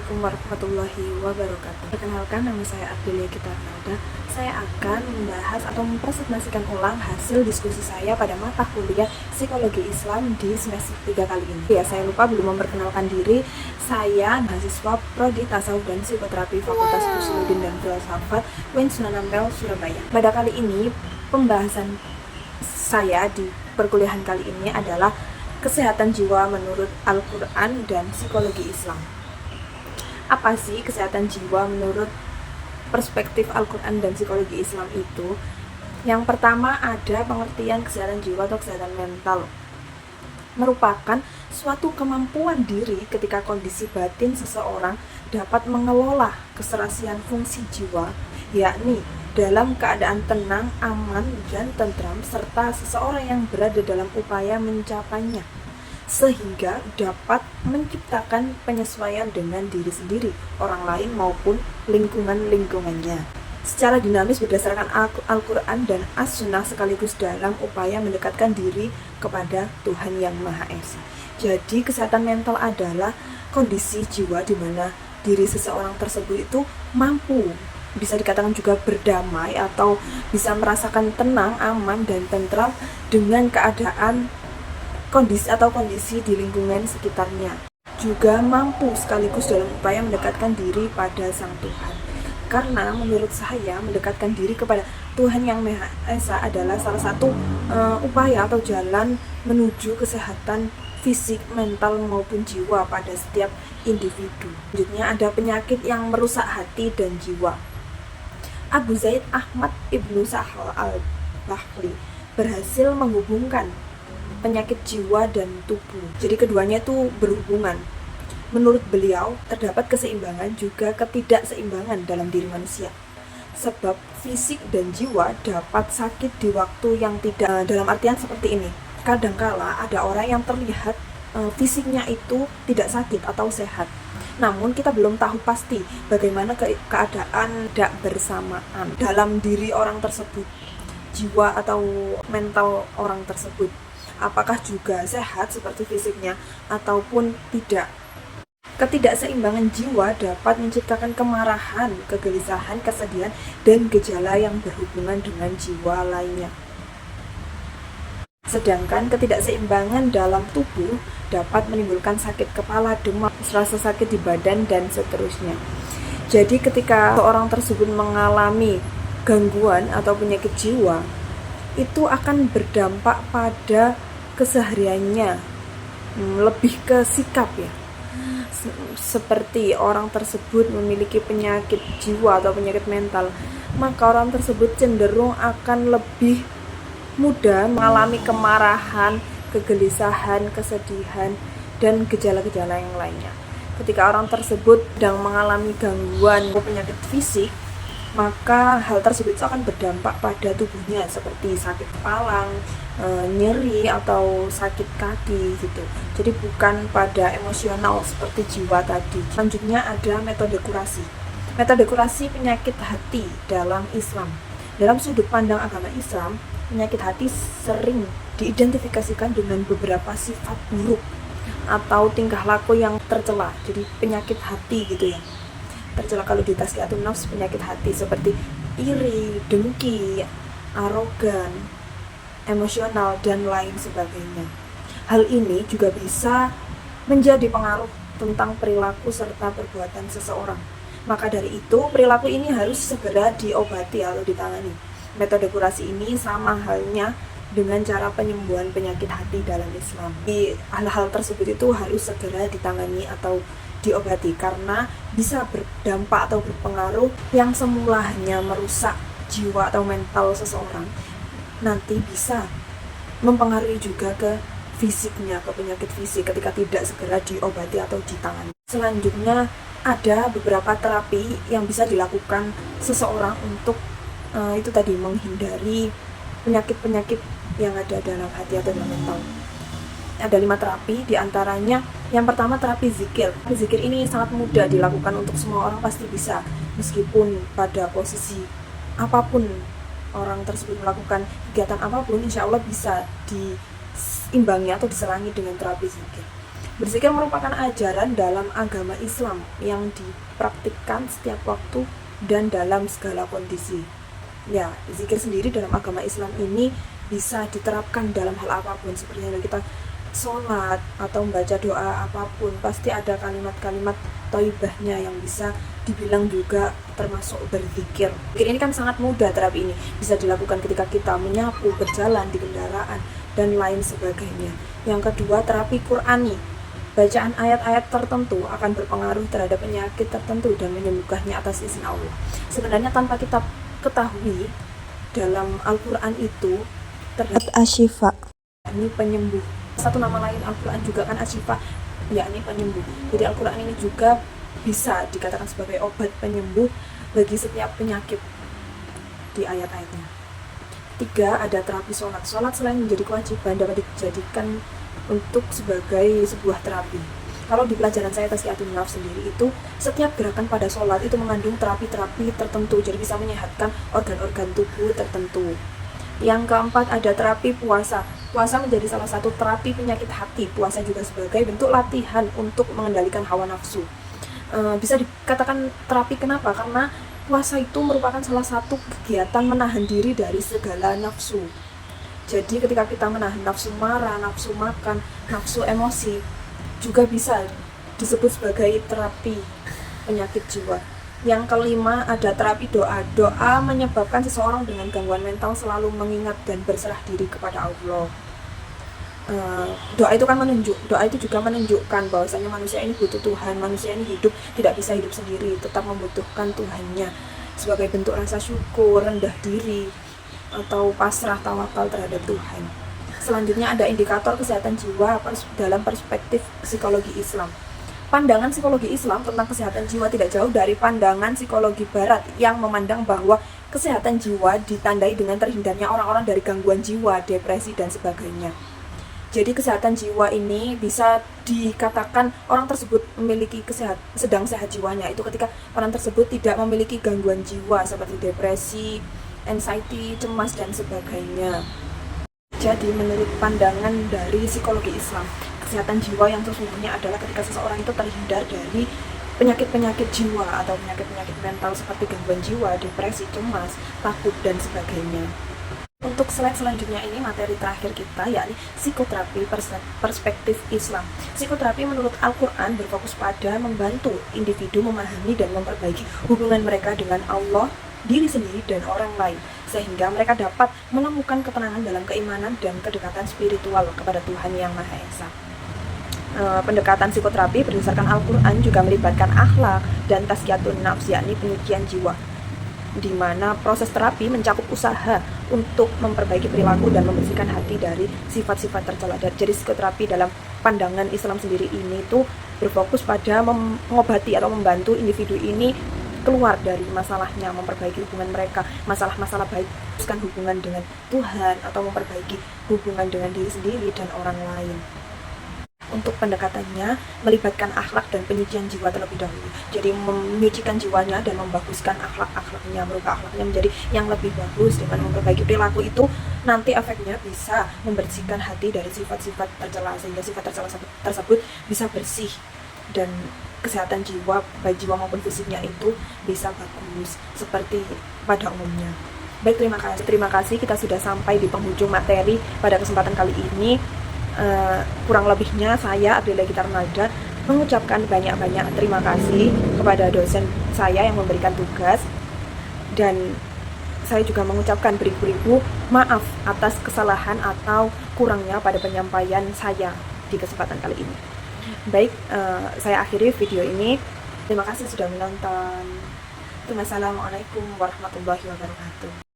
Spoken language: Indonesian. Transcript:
Assalamualaikum warahmatullahi wabarakatuh. Perkenalkan, nama saya Ardelia Gitarnalda. Saya akan membahas atau mempresentasikan ulang hasil diskusi saya pada mata kuliah Psikologi Islam di semester 3 kali ini. Ya, saya lupa belum memperkenalkan diri. Saya mahasiswa Prodi Tasawuf dan Psikoterapi Fakultas Usuluddin dan Filsafat UIN Sunan Ampel, Surabaya. Pada kali ini, pembahasan saya di perkuliahan kali ini adalah kesehatan jiwa menurut Al-Quran dan psikologi Islam. Apa sih kesehatan jiwa menurut perspektif Al-Quran dan psikologi Islam itu? Yang pertama ada pengertian kesehatan jiwa atau kesehatan mental. Merupakan suatu kemampuan diri ketika kondisi batin seseorang dapat mengelola keserasian fungsi jiwa, yakni dalam keadaan tenang, aman, dan tentram, serta seseorang yang berada dalam upaya mencapainya, sehingga dapat menciptakan penyesuaian dengan diri sendiri, orang lain maupun lingkungannya secara dinamis berdasarkan Al-Quran dan As-Sunnah, sekaligus dalam upaya mendekatkan diri kepada Tuhan Yang Maha Esa. Jadi kesehatan mental adalah kondisi jiwa di mana diri seseorang tersebut itu mampu, bisa dikatakan juga berdamai atau bisa merasakan tenang, aman, dan tentram dengan keadaan kondisi di lingkungan sekitarnya. Juga mampu sekaligus dalam upaya mendekatkan diri pada Sang Tuhan. Karena menurut saya mendekatkan diri kepada Tuhan Yang Maha Esa adalah salah satu upaya atau jalan menuju kesehatan fisik, mental, maupun jiwa pada setiap individu. Selanjutnya ada penyakit yang merusak hati dan jiwa. Abu Zaid Ahmad Ibnu Sahal al-Bahli berhasil menghubungkan penyakit jiwa dan tubuh. Jadi keduanya itu berhubungan. Menurut beliau, terdapat keseimbangan juga ketidakseimbangan dalam diri manusia. Sebab fisik dan jiwa dapat sakit di waktu yang tidak, dalam artian seperti ini. Kadangkala ada orang yang terlihat fisiknya itu tidak sakit atau sehat, namun kita belum tahu pasti bagaimana keadaan tidak bersamaan dalam diri orang tersebut, jiwa atau mental orang tersebut. Apakah juga sehat seperti fisiknya ataupun tidak. Ketidakseimbangan jiwa dapat menciptakan kemarahan, kegelisahan, kesedihan, dan gejala yang berhubungan dengan jiwa lainnya. Sedangkan ketidakseimbangan dalam tubuh dapat menimbulkan sakit kepala, demam, rasa sakit di badan, dan seterusnya. Jadi ketika seorang tersebut mengalami gangguan atau penyakit jiwa, itu akan berdampak pada kesehariannya, lebih ke sikap ya. Seperti orang tersebut memiliki penyakit jiwa atau penyakit mental, maka orang tersebut cenderung akan lebih mudah mengalami kemarahan, kegelisahan, kesedihan, dan gejala-gejala yang lainnya. Ketika orang tersebut sedang mengalami gangguan atau penyakit fisik, maka hal tersebut akan berdampak pada tubuhnya seperti sakit kepala, nyeri, atau sakit kaki gitu. Jadi bukan pada emosional seperti jiwa tadi. Selanjutnya ada metode kurasi. Metode kurasi penyakit hati dalam Islam. Dalam sudut pandang agama Islam, penyakit hati sering diidentifikasikan dengan beberapa sifat buruk atau tingkah laku yang tercela. Jadi penyakit hati gitu ya, tercela kalau di Tazkiyatun Nafs, penyakit hati seperti iri, dengki, arogan, emosional, dan lain sebagainya. Hal ini juga bisa menjadi pengaruh tentang perilaku serta perbuatan seseorang. Maka dari itu, perilaku ini harus segera diobati atau ditangani. Metode kurasi ini sama halnya dengan cara penyembuhan penyakit hati dalam Islam. Hal-hal tersebut itu harus segera ditangani atau diobati karena bisa berdampak atau berpengaruh yang semula hanya merusak jiwa atau mental seseorang, nanti bisa mempengaruhi juga ke fisiknya, ke penyakit fisik ketika tidak segera diobati atau ditangani. Selanjutnya ada beberapa terapi yang bisa dilakukan seseorang untuk itu tadi menghindari penyakit-penyakit yang ada dalam hati atau dalam mental. Ada 5 terapi, diantaranya yang pertama terapi zikir. Zikir ini sangat mudah dilakukan untuk semua orang, pasti bisa, meskipun pada posisi apapun orang tersebut melakukan kegiatan apapun, insya Allah bisa diimbangi atau diserangi dengan terapi zikir. Berzikir merupakan ajaran dalam agama Islam yang dipraktikkan setiap waktu dan dalam segala kondisi. Ya, zikir sendiri dalam agama Islam ini bisa diterapkan dalam hal apapun, seperti yang kita sholat atau membaca doa apapun, pasti ada kalimat-kalimat thayyibahnya yang bisa dibilang juga termasuk berzikir. Zikir ini kan sangat mudah, terapi ini bisa dilakukan ketika kita menyapu, berjalan di kendaraan, dan lain sebagainya. Yang kedua, terapi Qur'ani. Bacaan ayat-ayat tertentu akan berpengaruh terhadap penyakit tertentu dan menyembuhkannya atas izin Allah. Sebenarnya tanpa kita ketahui, dalam Al-Quran itu terdapat asyifa, ini penyembuh. Satu nama lain Al-Quran juga kan asyifa, yakni penyembuh. Jadi Al-Quran ini juga bisa dikatakan sebagai obat penyembuh bagi setiap penyakit di ayat-ayatnya. 3. Ada terapi sholat. Sholat selain menjadi kewajiban dapat dijadikan untuk sebagai sebuah terapi. Kalau di pelajaran saya Tazkiyatun Nafs sendiri itu, setiap gerakan pada sholat itu mengandung terapi-terapi tertentu, jadi bisa menyehatkan organ-organ tubuh tertentu. Yang keempat, ada terapi puasa. Puasa menjadi salah satu terapi penyakit hati. Puasa juga sebagai bentuk latihan untuk mengendalikan hawa nafsu. Bisa dikatakan terapi, kenapa? Karena puasa itu merupakan salah satu kegiatan menahan diri dari segala nafsu. Jadi ketika kita menahan nafsu marah, nafsu makan, nafsu emosi, juga bisa disebut sebagai terapi penyakit jiwa. Yang kelima, ada terapi doa. Doa menyebabkan seseorang dengan gangguan mental selalu mengingat dan berserah diri kepada Allah. Doa itu juga menunjukkan bahwasanya manusia ini butuh Tuhan, manusia ini hidup tidak bisa hidup sendiri, tetap membutuhkan Tuhannya sebagai bentuk rasa syukur, rendah diri, atau pasrah tawakal terhadap Tuhan. Selanjutnya ada indikator kesehatan jiwa dalam perspektif psikologi Islam. Pandangan psikologi Islam tentang kesehatan jiwa tidak jauh dari pandangan psikologi Barat yang memandang bahwa kesehatan jiwa ditandai dengan terhindarnya orang-orang dari gangguan jiwa, depresi, dan sebagainya. Jadi kesehatan jiwa ini bisa dikatakan orang tersebut memiliki sedang sehat jiwanya itu ketika orang tersebut tidak memiliki gangguan jiwa seperti depresi, anxiety, cemas, dan sebagainya. Jadi menurut pandangan dari psikologi Islam, kesehatan jiwa yang sesungguhnya adalah ketika seseorang itu terhindar dari penyakit-penyakit jiwa atau penyakit-penyakit mental seperti gangguan jiwa, depresi, cemas, takut, dan sebagainya. Untuk slide selanjutnya ini materi terakhir kita, yakni psikoterapi perspektif Islam. Psikoterapi menurut Al-Quran berfokus pada membantu individu memahami dan memperbaiki hubungan mereka dengan Allah, diri sendiri, dan orang lain, sehingga mereka dapat menemukan ketenangan dalam keimanan dan kedekatan spiritual kepada Tuhan Yang Maha Esa. Pendekatan psikoterapi berdasarkan Al-Quran juga melibatkan akhlak dan tazkiyatun nafs, yakni penyucian jiwa, di mana proses terapi mencakup usaha untuk memperbaiki perilaku dan membersihkan hati dari sifat-sifat tercela. Jadi psikoterapi dalam pandangan Islam sendiri ini tuh berfokus pada mengobati atau membantu individu ini keluar dari masalahnya, memperbaiki hubungan mereka, masalah-masalah baik, teruskan hubungan dengan Tuhan, atau memperbaiki hubungan dengan diri sendiri dan orang lain. Untuk pendekatannya melibatkan akhlak dan penyucian jiwa terlebih dahulu. Jadi menyucikan jiwanya dan membaguskan akhlak-akhlaknya, merubah akhlaknya menjadi yang lebih bagus. Dengan memperbaiki perilaku itu, nanti efeknya bisa membersihkan hati dari sifat-sifat tercela, sehingga sifat tercela tersebut bisa bersih, dan kesehatan jiwa, baik jiwa maupun fisiknya itu bisa bagus seperti pada umumnya. Baik, terima kasih. Kita sudah sampai di penghujung materi pada kesempatan kali ini. Kurang lebihnya saya, Adela Gitarnalda, mengucapkan banyak-banyak terima kasih kepada dosen saya yang memberikan tugas, dan saya juga mengucapkan beribu-ribu maaf atas kesalahan atau kurangnya pada penyampaian saya di kesempatan kali ini. Baik, saya akhiri video ini. Terima kasih sudah menonton. Wassalamualaikum warahmatullahi wabarakatuh.